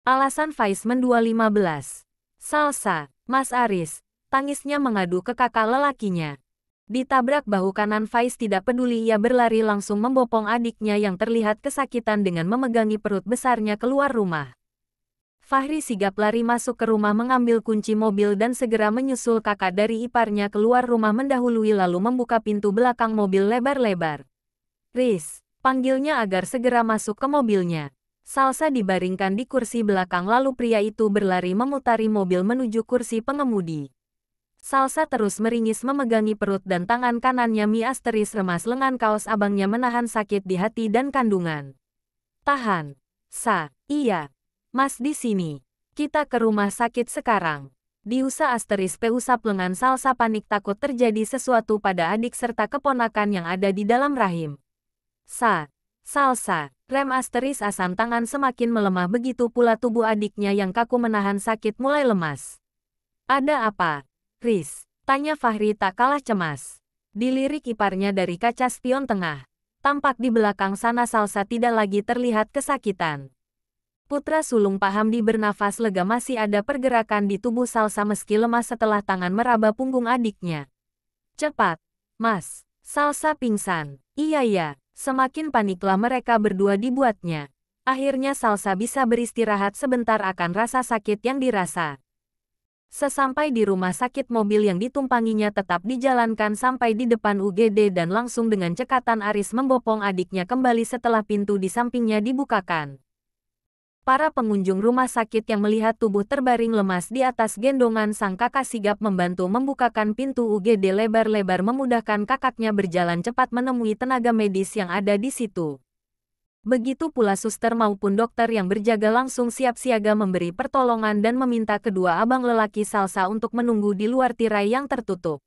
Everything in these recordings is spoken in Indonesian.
Alasan Faisman 215. Salsa, Mas Aris, tangisnya mengadu ke kakak lelakinya. Ditabrak bahu kanan Faiz tidak peduli, ia berlari langsung membopong adiknya yang terlihat kesakitan dengan memegangi perut besarnya keluar rumah. Fahri sigap lari masuk ke rumah mengambil kunci mobil dan segera menyusul kakak dari iparnya keluar rumah mendahului lalu membuka pintu belakang mobil lebar-lebar. Riz, panggilnya agar segera masuk ke mobilnya. Salsa dibaringkan di kursi belakang lalu pria itu berlari memutari mobil menuju kursi pengemudi. Salsa terus meringis memegangi perut dan tangan kanannya Asteris remas lengan kaos abangnya menahan sakit di hati dan kandungan. Tahan. Iya. Mas di sini. Kita ke rumah sakit sekarang. Diusap Asteris usap lengan Salsa panik takut terjadi sesuatu pada adik serta keponakan yang ada di dalam rahim. Salsa. Rem Asteris asam tangan semakin melemah begitu pula tubuh adiknya yang kaku menahan sakit mulai lemas. Ada apa? Riz, tanya Fahri tak kalah cemas. Dilirik iparnya dari kaca spion tengah. Tampak di belakang sana Salsa tidak lagi terlihat kesakitan. Putra sulung Pak Hamdi bernafas lega, masih ada pergerakan di tubuh Salsa meski lemas setelah tangan meraba punggung adiknya. Cepat, Mas. Salsa pingsan. Iya. Semakin paniklah mereka berdua dibuatnya. Akhirnya Salsa bisa beristirahat sebentar akan rasa sakit yang dirasa. Sesampai di rumah sakit mobil yang ditumpanginya tetap dijalankan sampai di depan UGD dan langsung dengan cekatan Aris membopong adiknya kembali setelah pintu di sampingnya dibukakan. Para pengunjung rumah sakit yang melihat tubuh terbaring lemas di atas gendongan sang kakak sigap membantu membukakan pintu UGD lebar-lebar memudahkan kakaknya berjalan cepat menemui tenaga medis yang ada di situ. Begitu pula suster maupun dokter yang berjaga langsung siap siaga memberi pertolongan dan meminta kedua abang lelaki Salsa untuk menunggu di luar tirai yang tertutup.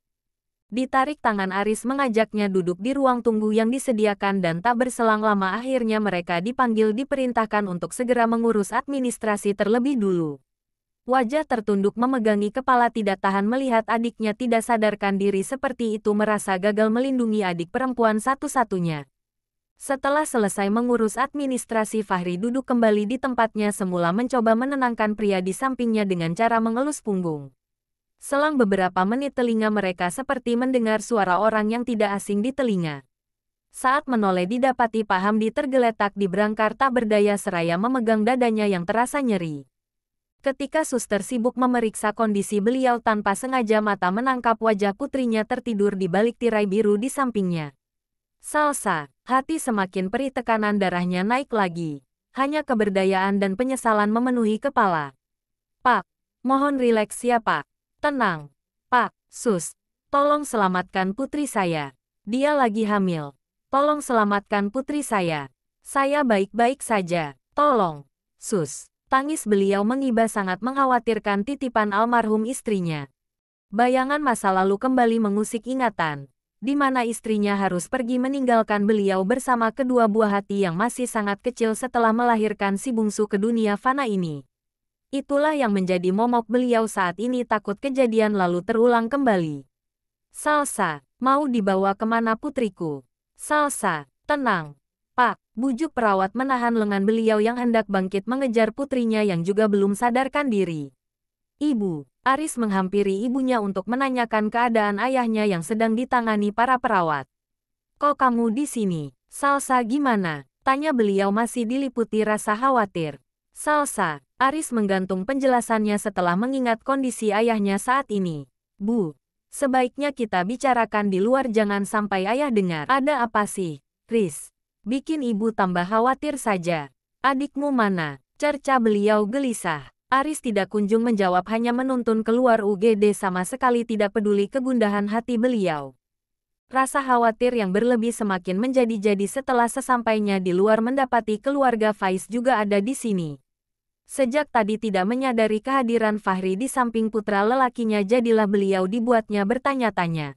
Ditarik tangan Aris mengajaknya duduk di ruang tunggu yang disediakan dan tak berselang lama akhirnya mereka diperintahkan untuk segera mengurus administrasi terlebih dulu. Wajah tertunduk memegangi kepala tidak tahan melihat adiknya tidak sadarkan diri seperti itu, merasa gagal melindungi adik perempuan satu-satunya. Setelah selesai mengurus administrasi, Fahri duduk kembali di tempatnya semula mencoba menenangkan pria di sampingnya dengan cara mengelus punggung. Selang beberapa menit telinga mereka seperti mendengar suara orang yang tidak asing di telinga. Saat menoleh didapati Pak Hamdi tergeletak di brangkar tak berdaya seraya memegang dadanya yang terasa nyeri. Ketika suster sibuk memeriksa kondisi beliau tanpa sengaja mata menangkap wajah putrinya tertidur di balik tirai biru di sampingnya. Salsa, hati semakin perih, tekanan darahnya naik lagi. Hanya keberdayaan dan penyesalan memenuhi kepala. Pak, mohon rileks ya Pak. Tenang. Pak, Sus, tolong selamatkan putri saya. Dia lagi hamil. Tolong selamatkan putri saya. Saya baik-baik saja. Tolong. Sus. Tangis beliau mengiba sangat mengkhawatirkan titipan almarhum istrinya. Bayangan masa lalu kembali mengusik ingatan, di mana istrinya harus pergi meninggalkan beliau bersama kedua buah hati yang masih sangat kecil setelah melahirkan si bungsu ke dunia fana ini. Itulah yang menjadi momok beliau saat ini, takut kejadian lalu terulang kembali. Salsa, mau dibawa kemana putriku? Salsa, tenang. Pak, bujuk perawat menahan lengan beliau yang hendak bangkit mengejar putrinya yang juga belum sadarkan diri. Ibu, Aris menghampiri ibunya untuk menanyakan keadaan ayahnya yang sedang ditangani para perawat. Kok kamu di sini? Salsa gimana? Tanya beliau masih diliputi rasa khawatir. Salsa, Aris menggantung penjelasannya setelah mengingat kondisi ayahnya saat ini. Bu, sebaiknya kita bicarakan di luar, jangan sampai ayah dengar. Ada apa sih, Riz? Bikin ibu tambah khawatir saja. Adikmu mana? Cerca beliau gelisah. Aris tidak kunjung menjawab, hanya menuntun keluar UGD sama sekali tidak peduli kegundahan hati beliau. Rasa khawatir yang berlebih semakin menjadi-jadi setelah sesampainya di luar mendapati keluarga Faiz juga ada di sini. Sejak tadi tidak menyadari kehadiran Fahri di samping putra lelakinya, jadilah beliau dibuatnya bertanya-tanya.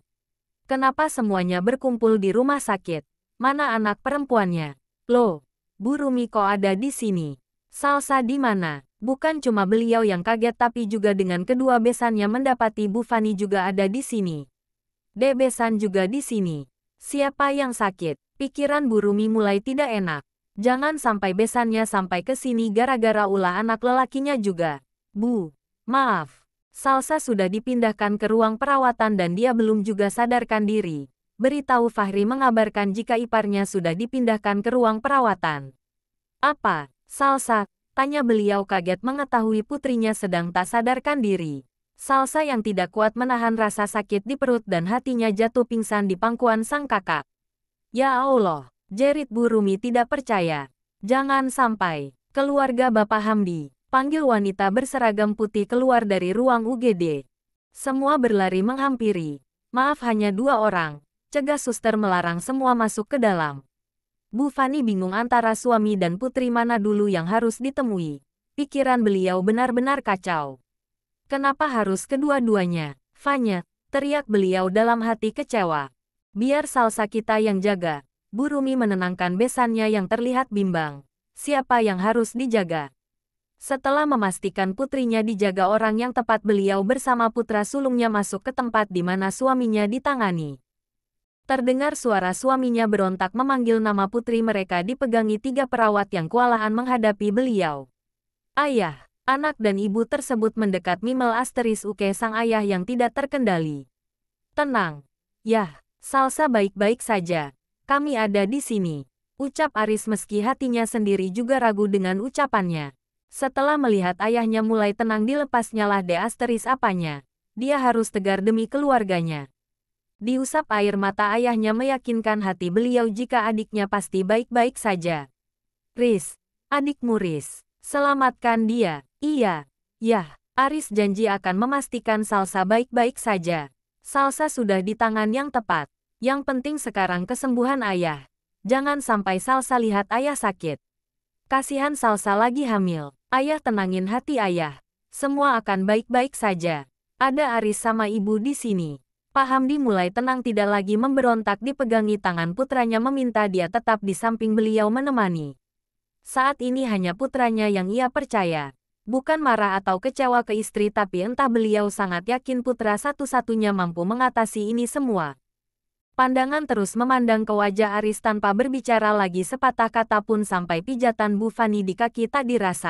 Kenapa semuanya berkumpul di rumah sakit? Mana anak perempuannya? Loh, Bu Rumi kok ada di sini? Salsa di mana? Bukan cuma beliau yang kaget tapi juga dengan kedua besannya mendapati Bu Fani juga ada di sini. Dek besan juga di sini. Siapa yang sakit? Pikiran Bu Rumi mulai tidak enak. Jangan sampai besannya sampai ke sini gara-gara ulah anak lelakinya juga. Bu, maaf. Salsa sudah dipindahkan ke ruang perawatan dan dia belum juga sadarkan diri. Beritahu Fahri mengabarkan jika iparnya sudah dipindahkan ke ruang perawatan. Apa, Salsa? Tanya beliau kaget mengetahui putrinya sedang tak sadarkan diri. Salsa yang tidak kuat menahan rasa sakit di perut dan hatinya jatuh pingsan di pangkuan sang kakak. Ya Allah, jerit Bu Rumi tidak percaya. Jangan sampai, keluarga Bapak Hamdi, panggil wanita berseragam putih keluar dari ruang UGD. Semua berlari menghampiri. Maaf hanya 2 orang, cegah suster melarang semua masuk ke dalam. Bu Fani bingung antara suami dan putri mana dulu yang harus ditemui. Pikiran beliau benar-benar kacau. Kenapa harus kedua-duanya? Fanya, teriak beliau dalam hati kecewa. Biar Salsa kita yang jaga. Bu Rumi menenangkan besannya yang terlihat bimbang. Siapa yang harus dijaga? Setelah memastikan putrinya dijaga orang yang tepat, beliau bersama putra sulungnya masuk ke tempat di mana suaminya ditangani. Terdengar suara suaminya berontak memanggil nama putri mereka dipegangi 3 perawat yang kewalahan menghadapi beliau. Ayah, anak dan ibu tersebut mendekat Mimel asteris uke sang ayah yang tidak terkendali. Tenang. Yah, Salsa baik-baik saja. Kami ada di sini. Ucap Aris meski hatinya sendiri juga ragu dengan ucapannya. Setelah melihat ayahnya mulai tenang dilepasnyalah de asteris apanya. Dia harus tegar demi keluarganya. Diusap air mata ayahnya meyakinkan hati beliau jika adiknya pasti baik-baik saja. Riz, adikmu Riz. Selamatkan dia. Iya. Yah, Aris janji akan memastikan Salsa baik-baik saja. Salsa sudah di tangan yang tepat. Yang penting sekarang kesembuhan ayah. Jangan sampai Salsa lihat ayah sakit. Kasihan Salsa lagi hamil. Ayah tenangin hati ayah. Semua akan baik-baik saja. Ada Aris sama ibu di sini. Pak Hamdi mulai tenang, tidak lagi memberontak, dipegangi tangan putranya meminta dia tetap di samping beliau menemani. Saat ini hanya putranya yang ia percaya. Bukan marah atau kecewa ke istri, tapi entah beliau sangat yakin putra satu-satunya mampu mengatasi ini semua. Pandangan terus memandang ke wajah Aris tanpa berbicara lagi sepatah kata pun sampai pijatan Bu Fani di kaki tak dirasa.